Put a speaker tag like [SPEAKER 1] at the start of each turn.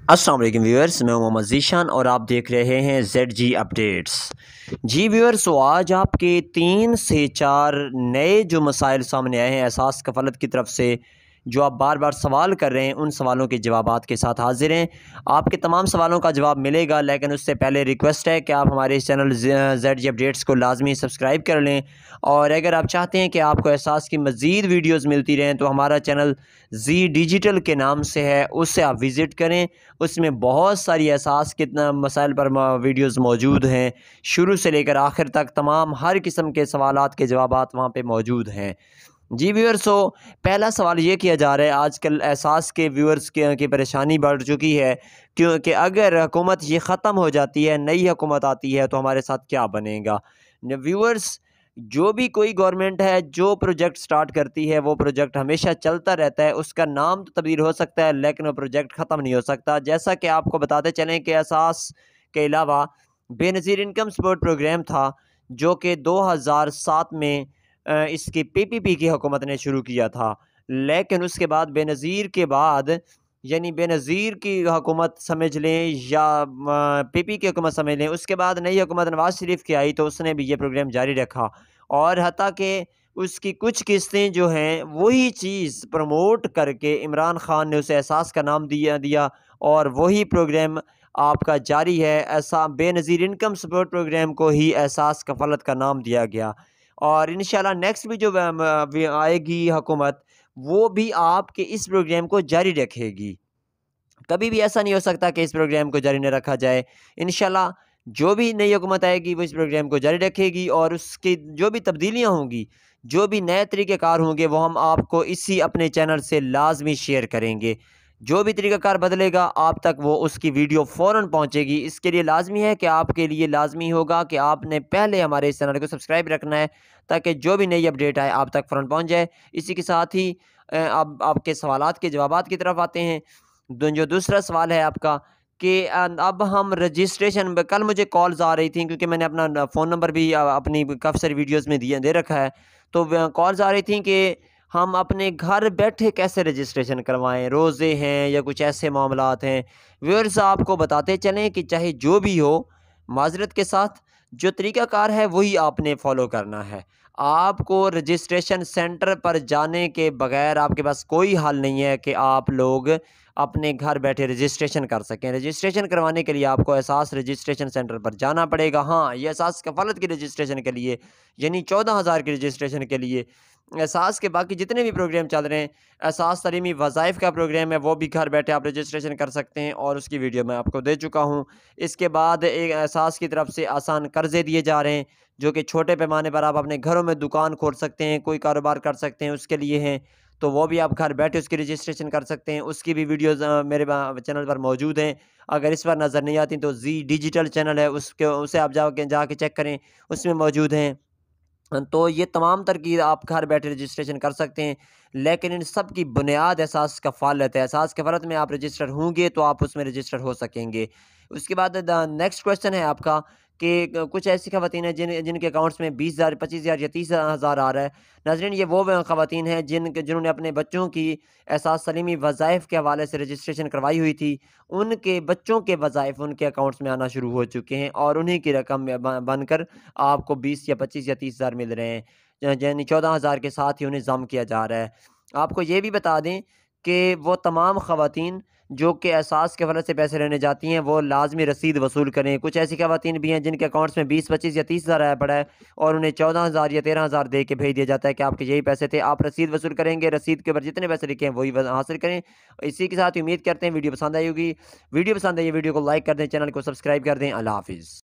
[SPEAKER 1] अस्सलाम वालेकुम व्यूअर्स, मैं मोहम्मद ज़ीशान और आप देख रहे हैं ZG अपडेट्स। जी व्यूअर्स, तो आज आपके 3 से 4 नए जो मसाइल सामने आए हैं एहसास कफ़ालत की तरफ से, जो आप बार बार सवाल कर रहे हैं, उन सवालों के जवाबात के साथ हाज़िर हैं। आपके तमाम सवालों का जवाब मिलेगा, लेकिन उससे पहले रिक्वेस्ट है कि आप हमारे इस चैनल ZG अपडेट्स को लाजमी सब्सक्राइब कर लें। और अगर आप चाहते हैं कि आपको एहसास की मज़ीद वीडियोज़ मिलती रहें, तो हमारा चैनल जी डिजिटल के नाम से है, उससे आप विज़िट करें। उसमें बहुत सारी एहसास के मसाइल पर वीडियोज़ मौजूद हैं। शुरू से लेकर आखिर तक तमाम हर किस्म के सवालात के जवाबात वहाँ पे मौजूद हैं। जी व्यूअर्स, तो पहला सवाल ये किया जा रहा है, आजकल एहसास के व्यूअर्स के की परेशानी बढ़ चुकी है, क्योंकि अगर हुकूमत ये ख़त्म हो जाती है, नई हुकूमत आती है, तो हमारे साथ क्या बनेगा? व्यूअर्स, जो भी कोई गवर्नमेंट है, जो प्रोजेक्ट स्टार्ट करती है, वो प्रोजेक्ट हमेशा चलता रहता है। उसका नाम तो तब्दील हो सकता है, लेकिन वो प्रोजेक्ट ख़त्म नहीं हो सकता। जैसा कि आपको बताते चलें कि एहसास के अलावा बेनज़ीर इनकम सपोर्ट प्रोग्राम था, जो कि 2007 में इसकी पीपीपी की हुकूमत ने शुरू किया था। लेकिन उसके बाद बेनज़ीर के बाद, यानी बेनज़ीर की हुकूमत समझ लें या पीपी की हुकूमत समझ लें, उसके बाद नई हुकूमत नवाज़ शरीफ की आई, तो उसने भी ये प्रोग्राम जारी रखा। और हत्ता कि उसकी कुछ किस्तें जो हैं, वही चीज़ प्रमोट करके इमरान खान ने उसे एहसास का नाम दिया और वही प्रोग्राम आपका जारी है। ऐसा बेनज़ीर इनकम सपोर्ट प्रोग्राम को ही एहसास कफ़ालत का नाम दिया गया। और इंशाल्लाह नेक्स्ट भी जो आएगी हुकूमत, वो भी आपके इस प्रोग्राम को जारी रखेगी। कभी भी ऐसा नहीं हो सकता कि इस प्रोग्राम को जारी न रखा जाए। इंशाल्लाह जो भी नई हुकूमत आएगी, वो इस प्रोग्राम को जारी रखेगी और उसकी जो भी तब्दीलियाँ होंगी, जो भी नए तरीक़ेकार होंगे, वो हम आपको इसी अपने चैनल से लाज़मी शेयर करेंगे। जो भी तरीक़ाकार बदलेगा, आप तक वो उसकी वीडियो फ़ौरन पहुँचेगी। इसके लिए लाज़मी है कि आपके लिए लाज़मी होगा कि आपने पहले हमारे इस चैनल को सब्सक्राइब रखना है, ताकि जो भी नई अपडेट आए, आप तक फ़ौरन पहुँच जाए। इसी के साथ ही अब आपके सवालात के जवाबात की तरफ आते हैं। जो दूसरा सवाल है आपका कि अब हम रजिस्ट्रेशन कल मुझे कॉल्स आ रही थी, क्योंकि मैंने अपना फ़ोन नंबर भी अपनी काफ़ी सारी वीडियोज़ में दे रखा है। तो कॉल्स आ रही थी कि हम अपने घर बैठे कैसे रजिस्ट्रेशन करवाएँ, रोज़े हैं या कुछ ऐसे मामलात हैं। व्यूअर्स, आपको बताते चलें कि चाहे जो भी हो, माज़रत के साथ जो तरीक़ाकार है वही आपने फ़ॉलो करना है। आपको रजिस्ट्रेशन सेंटर पर जाने के बगैर आपके पास कोई हल नहीं है कि आप लोग अपने घर बैठे रजिस्ट्रेशन कर सकें। रजिस्ट्रेशन करवाने के लिए आपको एहसास रजिस्ट्रेशन सेंटर पर जाना पड़ेगा। हाँ, ये एहसास कफ़ालत की रजिस्ट्रेशन के लिए, यानी 14,000 की रजिस्ट्रेशन के लिए। एहसास के बाकी जितने भी प्रोग्राम चल रहे हैं, एहसास तलीमी वज़ाइफ़ का प्रोग्राम है, वो भी घर बैठे आप रजिस्ट्रेशन कर सकते हैं और उसकी वीडियो मैं आपको दे चुका हूँ। इसके बाद एक एहसास की तरफ से आसान कर्ज़े दिए जा रहे हैं, जो कि छोटे पैमाने पर आप अपने घरों में दुकान खोल सकते हैं, कोई कारोबार कर सकते हैं, उसके लिए हैं। तो वो भी आप घर बैठे उसकी रजिस्ट्रेशन कर सकते हैं। उसकी भी वीडियोज़ मेरे चैनल पर मौजूद हैं। अगर इस पर नज़र नहीं आती, तो ज़ी डिजिटल चैनल है, उसे आप जाके चेक करें, उसमें मौजूद हैं। तो ये तमाम तरकीब आप घर बैठे रजिस्ट्रेशन कर सकते हैं, लेकिन इन सब की बुनियाद एहसास कफ़ालत है। एहसास कफ़ालत में आप रजिस्टर होंगे, तो आप उसमें रजिस्टर हो सकेंगे। उसके बाद नेक्स्ट क्वेश्चन है आपका कि कुछ ऐसी ख़वातीन हैं जिनके अकाउंट्स में 20,000, 25,000 या 30,000 आ रहा है। नाज़रीन, ये वो ख़वातीन हैं जिन्होंने अपने बच्चों की एहसास सलीमी वज़ाइफ़ के हवाले से रजिस्ट्रेशन करवाई हुई थी। उनके बच्चों के वज़ाइफ़ उनके अकाउंट्स में आना शुरू हो चुके हैं और उन्हीं की रकम में बनकर आपको 20 या 25 या 30,000 मिल रहे हैं। यानी 14,000 के साथ ही उन्हें ज़म किया जा रहा है। आपको ये भी बता दें कि वो तमाम ख़वातीन जो कि एहसास के हवाले से पैसे लेने जाती हैं, वो लाज़मी रसीद वसूल करें। कुछ ऐसी ख़वातीन भी हैं जिनके अकाउंट्स में 20, 25 या 30,000 आया पड़ा है और उन्हें 14,000 या 13,000 दे के भेज दिया जाता है कि आपके यही पैसे थे, आप रसीद वसूल करेंगे, रसीद के ऊपर जितने पैसे लिखे हैं वही हासिल करें। इसी के साथ उम्मीद करते हैं वीडियो पसंद आई होगी। वीडियो पसंद आई, वीडियो को लाइक कर दें, चैनल को सब्सक्राइब कर दें। अल्लाह हाफ़िज़।